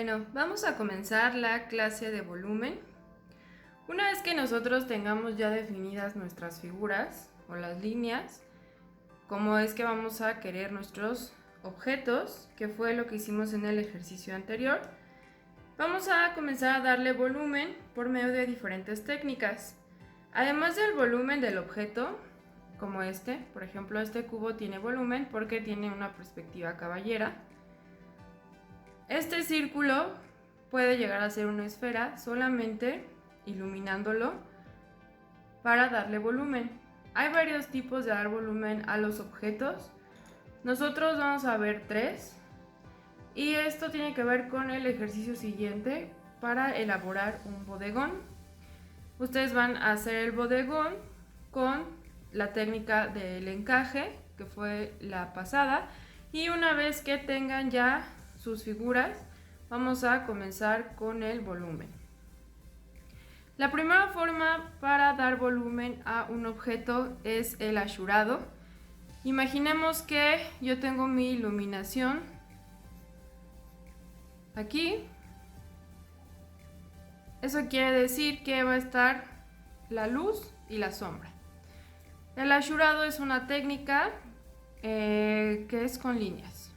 Bueno, vamos a comenzar la clase de volumen. Una vez que nosotros tengamos ya definidas nuestras figuras o las líneas, cómo es que vamos a querer nuestros objetos, que fue lo que hicimos en el ejercicio anterior, vamos a comenzar a darle volumen por medio de diferentes técnicas. Además del volumen del objeto, como este, por ejemplo, este cubo tiene volumen porque tiene una perspectiva caballera. Este círculo puede llegar a ser una esfera solamente iluminándolo para darle volumen. Hay varios tipos de dar volumen a los objetos. Nosotros vamos a ver 3 y esto tiene que ver con el ejercicio siguiente para elaborar un bodegón. Ustedes van a hacer el bodegón con la técnica del encaje, que fue la pasada, y una vez que tengan ya sus figuras, vamos a comenzar con el volumen. La primera forma para dar volumen a un objeto es el asurado. Imaginemos que yo tengo mi iluminación aquí. Eso quiere decir que va a estar la luz y la sombra. El asurado es una técnica que es con líneas.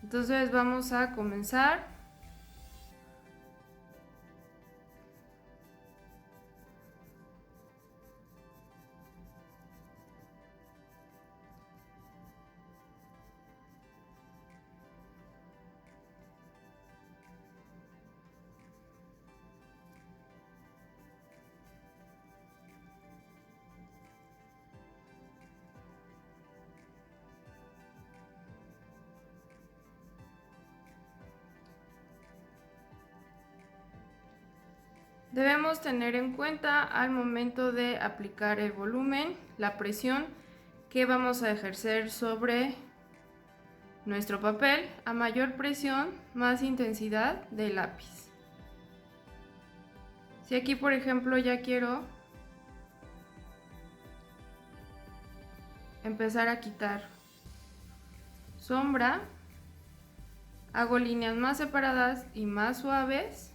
Entonces vamos a comenzar. Debemos tener en cuenta al momento de aplicar el volumen, la presión que vamos a ejercer sobre nuestro papel. A mayor presión, más intensidad del lápiz. Si aquí, por ejemplo, ya quiero empezar a quitar sombra, hago líneas más separadas y más suaves.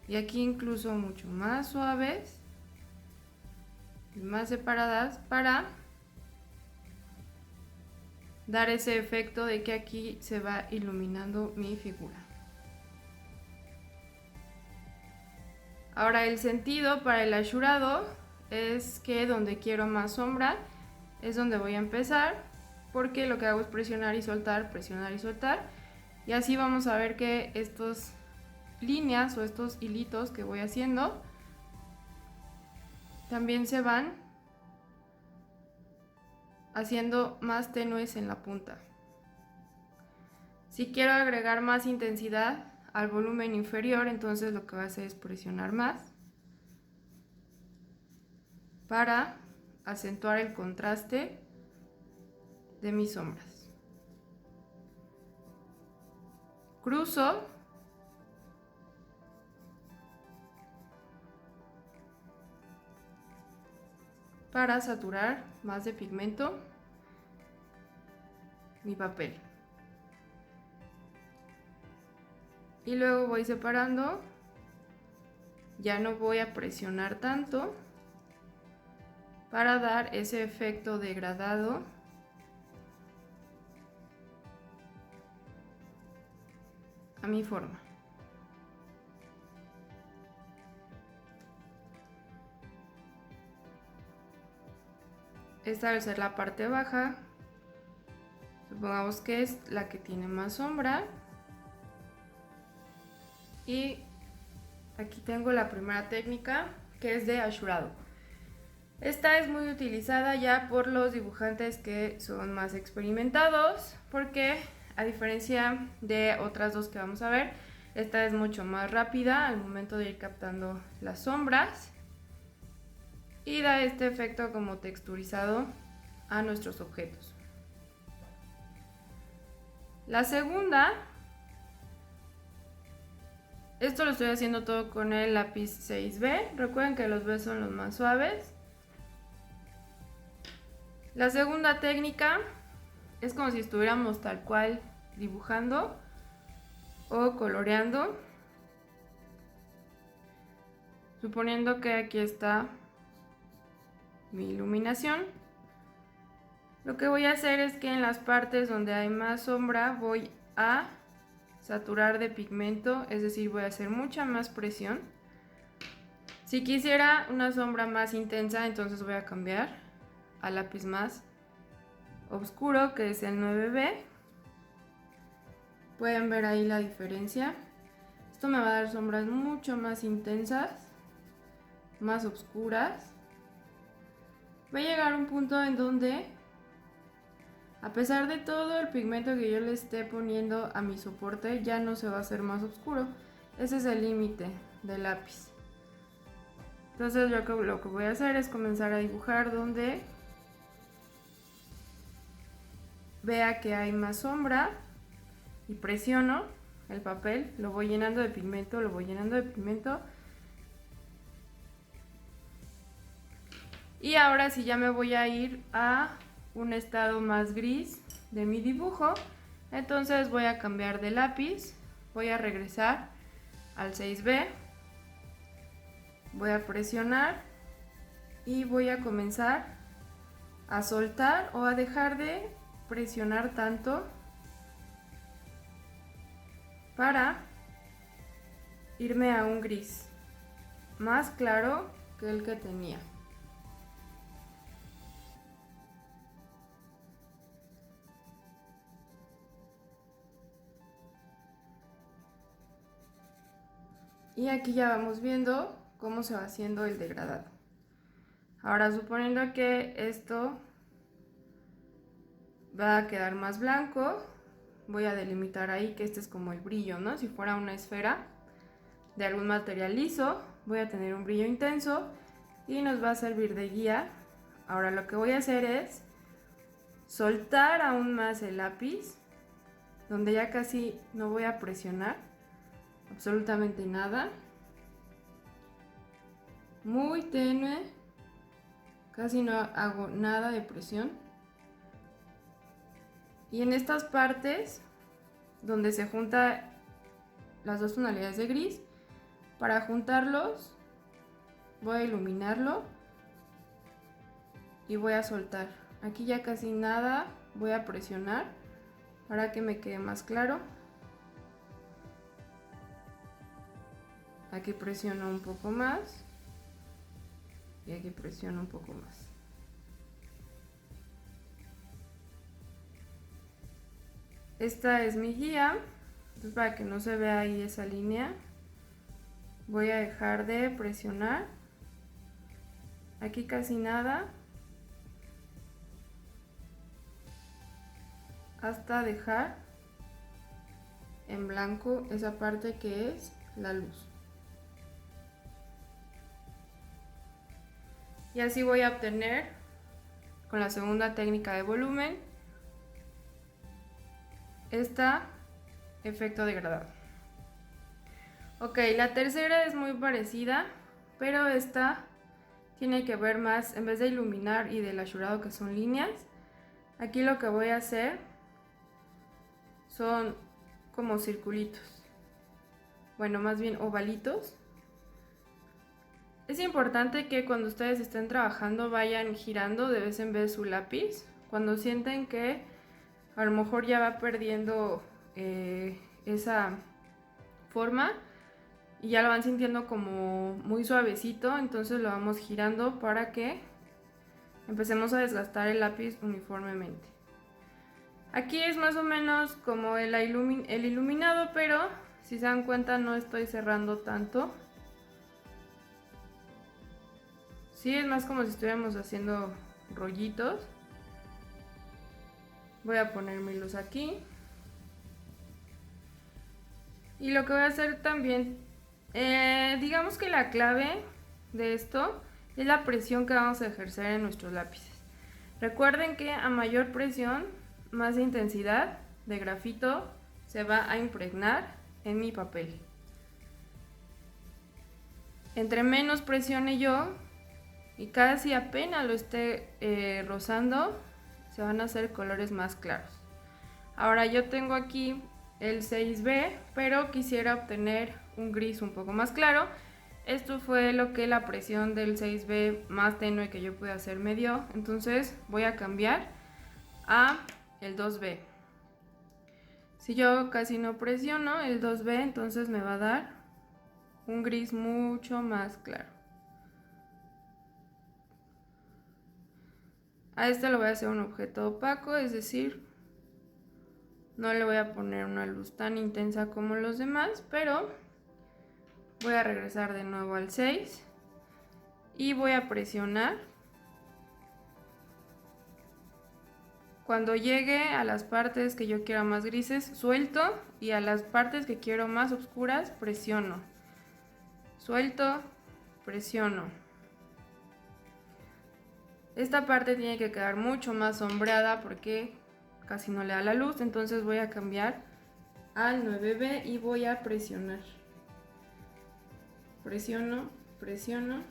Y aquí incluso mucho más suaves y más separadas para dar ese efecto de que aquí se va iluminando mi figura. Ahora el sentido para el asurado es que donde quiero más sombra es donde voy a empezar, porque lo que hago es presionar y soltar, y así vamos a ver que estos líneas o estos hilitos que voy haciendo también se van haciendo más tenues en la punta. Si quiero agregar más intensidad al volumen inferior, entonces lo que voy a hacer es presionar más para acentuar el contraste de mis sombras. Cruzo para saturar más de pigmento mi papel. Y luego voy separando. Ya no voy a presionar tanto para dar ese efecto degradado a mi forma. Esta va a ser la parte baja. Supongamos que es la que tiene más sombra. Y aquí tengo la primera técnica, que es de asurado. Esta es muy utilizada ya por los dibujantes que son más experimentados, porque a diferencia de otras dos que vamos a ver, esta es mucho más rápida al momento de ir captando las sombras y da este efecto como texturizado a nuestros objetos. La segunda, esto lo estoy haciendo todo con el lápiz 6B, recuerden que los B son los más suaves. La segunda técnica Es como si estuviéramos tal cual dibujando o coloreando. Suponiendo que aquí está mi iluminación. Lo que voy a hacer es que en las partes donde hay más sombra voy a saturar de pigmento, es decir, voy a hacer mucha más presión. Si quisiera una sombra más intensa, entonces voy a cambiar al lápiz más oscuro, que es el 9B. Pueden ver ahí la diferencia. Esto me va a dar sombras mucho más intensas, más oscuras. Va a llegar un punto en donde, a pesar de todo el pigmento que yo le esté poniendo a mi soporte, ya no se va a hacer más oscuro. Ese es el límite del lápiz. Entonces yo lo que voy a hacer es comenzar a dibujar donde vea que hay más sombra y presiono el papel, lo voy llenando de pigmento, lo voy llenando de pigmento. Y ahora sí ya me voy a ir a un estado más gris de mi dibujo. Entonces voy a cambiar de lápiz, voy a regresar al 6B, voy a presionar y voy a comenzar a soltar o a dejar de presionar tanto para irme a un gris más claro que el que tenía. Y aquí ya vamos viendo cómo se va haciendo el degradado. Ahora, suponiendo que esto va a quedar más blanco, voy a delimitar ahí que este es como el brillo, ¿no? Si fuera una esfera de algún material liso, voy a tener un brillo intenso y nos va a servir de guía. Ahora lo que voy a hacer es soltar aún más el lápiz, donde ya casi no voy a presionar absolutamente nada. Muy tenue, casi no hago nada de presión. Y en estas partes donde se juntan las dos tonalidades de gris, para juntarlos voy a iluminarlo y voy a soltar. Aquí ya casi nada voy a presionar para que me quede más claro. Aquí presiono un poco más y aquí presiono un poco más. Esta es mi guía, entonces para que no se vea ahí esa línea, voy a dejar de presionar. Aquí casi nada, hasta dejar en blanco esa parte que es la luz. Y así voy a obtener, con la segunda técnica de volumen, este efecto degradado. Ok, la tercera es muy parecida, pero esta tiene que ver más, en vez de iluminar y del achurado que son líneas, aquí lo que voy a hacer son como circulitos, bueno, más bien ovalitos. Es importante que cuando ustedes estén trabajando vayan girando de vez en vez su lápiz. Cuando sienten que a lo mejor ya va perdiendo esa forma y ya lo van sintiendo como muy suavecito, entonces lo vamos girando para que empecemos a desgastar el lápiz uniformemente. Aquí es más o menos como el iluminado, pero si se dan cuenta no estoy cerrando tanto. Sí, es más como si estuviéramos haciendo rollitos. Voy a poner mi luz aquí. Y lo que voy a hacer también, digamos que la clave de esto es la presión que vamos a ejercer en nuestros lápices. Recuerden que a mayor presión, más intensidad de grafito se va a impregnar en mi papel. Entre menos presione yo y casi apenas lo esté rozando, se van a hacer colores más claros. Ahora yo tengo aquí el 6B, pero quisiera obtener un gris un poco más claro. Esto fue lo que la presión del 6B más tenue que yo pude hacer me dio. Entonces voy a cambiar a el 2B. Si yo casi no presiono el 2B, entonces me va a dar un gris mucho más claro. A este lo voy a hacer un objeto opaco, es decir, no le voy a poner una luz tan intensa como los demás, pero voy a regresar de nuevo al 6 y voy a presionar. Cuando llegue a las partes que yo quiera más grises, suelto, y a las partes que quiero más oscuras, presiono. Suelto, presiono. Esta parte tiene que quedar mucho más sombreada porque casi no le da la luz, entonces voy a cambiar al 9B y voy a presionar. Presiono, presiono,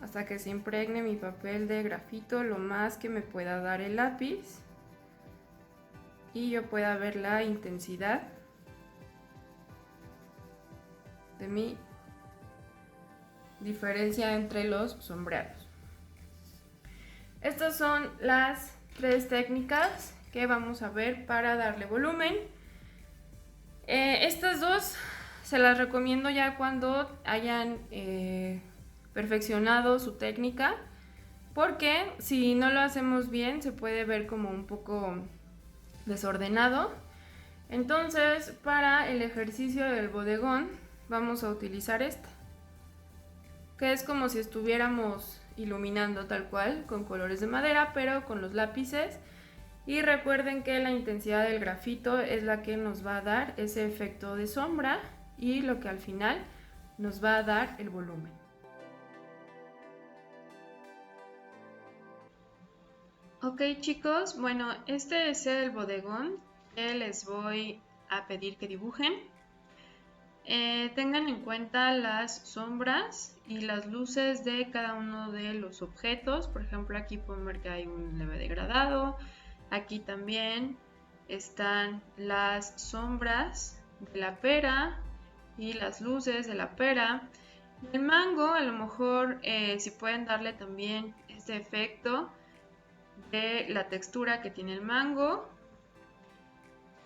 hasta que se impregne mi papel de grafito lo más que me pueda dar el lápiz y yo pueda ver la intensidad de mi diferencia entre los sombreados. Estas son las 3 técnicas que vamos a ver para darle volumen. Estas dos se las recomiendo ya cuando hayan perfeccionado su técnica, porque si no lo hacemos bien se puede ver como un poco desordenado. Entonces, para el ejercicio del bodegón vamos a utilizar esta, que es como si estuviéramos iluminando tal cual con colores de madera, pero con los lápices. Y recuerden que la intensidad del grafito es la que nos va a dar ese efecto de sombra y lo que al final nos va a dar el volumen. Ok chicos, bueno, este es el bodegón que les voy a pedir que dibujen. Tengan en cuenta las sombras y las luces de cada uno de los objetos. Por ejemplo, aquí pueden ver que hay un leve degradado. Aquí también están las sombras de la pera y las luces de la pera. El mango, a lo mejor si pueden darle también este efecto de la textura que tiene el mango.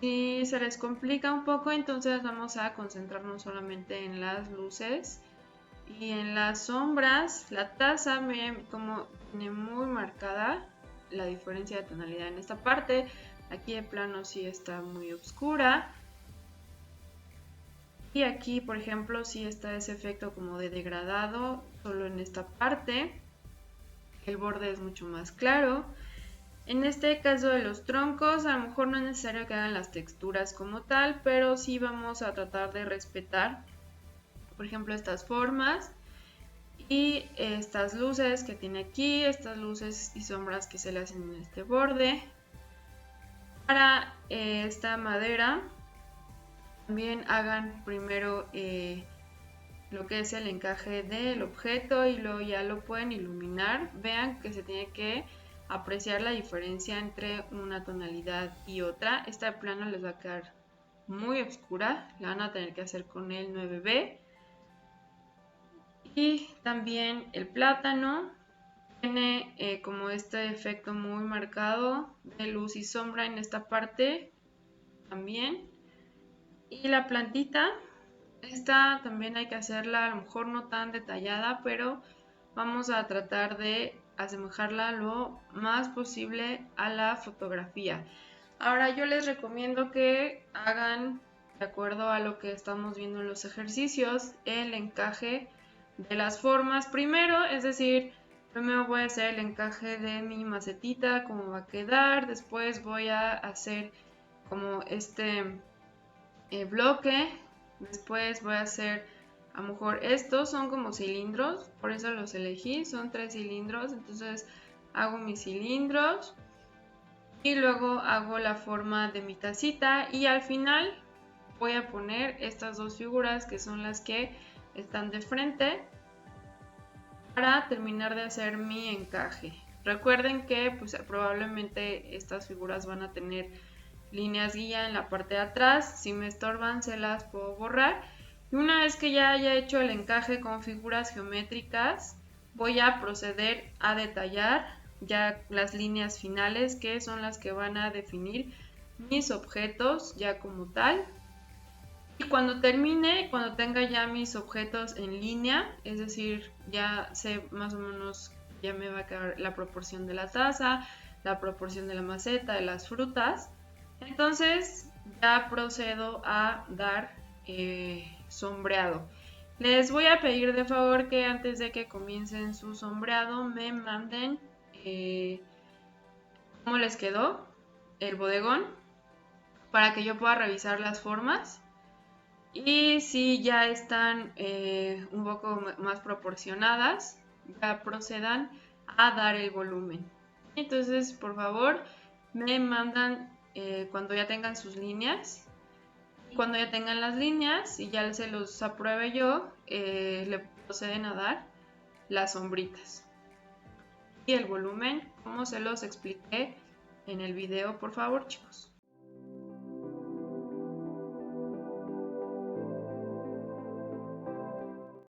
Si se les complica un poco, entonces vamos a concentrarnos solamente en las luces y en las sombras. La taza, miren como tiene muy marcada la diferencia de tonalidad en esta parte. Aquí de plano sí está muy oscura. Y aquí, por ejemplo, sí está ese efecto como de degradado solo en esta parte. El borde es mucho más claro. En este caso de los troncos, a lo mejor no es necesario que hagan las texturas como tal, pero sí vamos a tratar de respetar, por ejemplo, estas formas y estas luces que tiene aquí, estas luces y sombras que se le hacen en este borde. Para esta madera, también hagan primero lo que es el encaje del objeto y luego ya lo pueden iluminar. Vean que se tiene que apreciar la diferencia entre una tonalidad y otra. Esta plana les va a quedar muy oscura, la van a tener que hacer con el 9B. Y también el plátano tiene como este efecto muy marcado de luz y sombra en esta parte también. Y la plantita, esta también hay que hacerla a lo mejor no tan detallada, pero vamos a tratar de asemejarla lo más posible a la fotografía. Ahora yo les recomiendo que hagan, de acuerdo a lo que estamos viendo en los ejercicios, el encaje de las formas primero, es decir, primero voy a hacer el encaje de mi macetita, cómo va a quedar, después voy a hacer como este bloque, después voy a hacer, a lo mejor estos son como cilindros, por eso los elegí, son 3 cilindros, entonces hago mis cilindros y luego hago la forma de mi tacita y al final voy a poner estas dos figuras que son las que están de frente para terminar de hacer mi encaje. Recuerden que pues, probablemente estas figuras van a tener líneas guía en la parte de atrás. Si me estorban se las puedo borrar. Y una vez que ya haya hecho el encaje con figuras geométricas, voy a proceder a detallar ya las líneas finales, que son las que van a definir mis objetos ya como tal. Y cuando termine, cuando tenga ya mis objetos en línea, es decir, ya sé más o menos, ya me va a quedar la proporción de la taza, la proporción de la maceta, de las frutas, entonces ya procedo a dar sombreado. Les voy a pedir de favor que antes de que comiencen su sombreado me manden cómo les quedó el bodegón para que yo pueda revisar las formas y si ya están un poco más proporcionadas, ya procedan a dar el volumen. Entonces, por favor, me mandan cuando ya tengan sus líneas. Cuando ya tengan las líneas y ya se los apruebe yo, le proceden a dar las sombritas. Y el volumen, como se los expliqué en el video, por favor, chicos.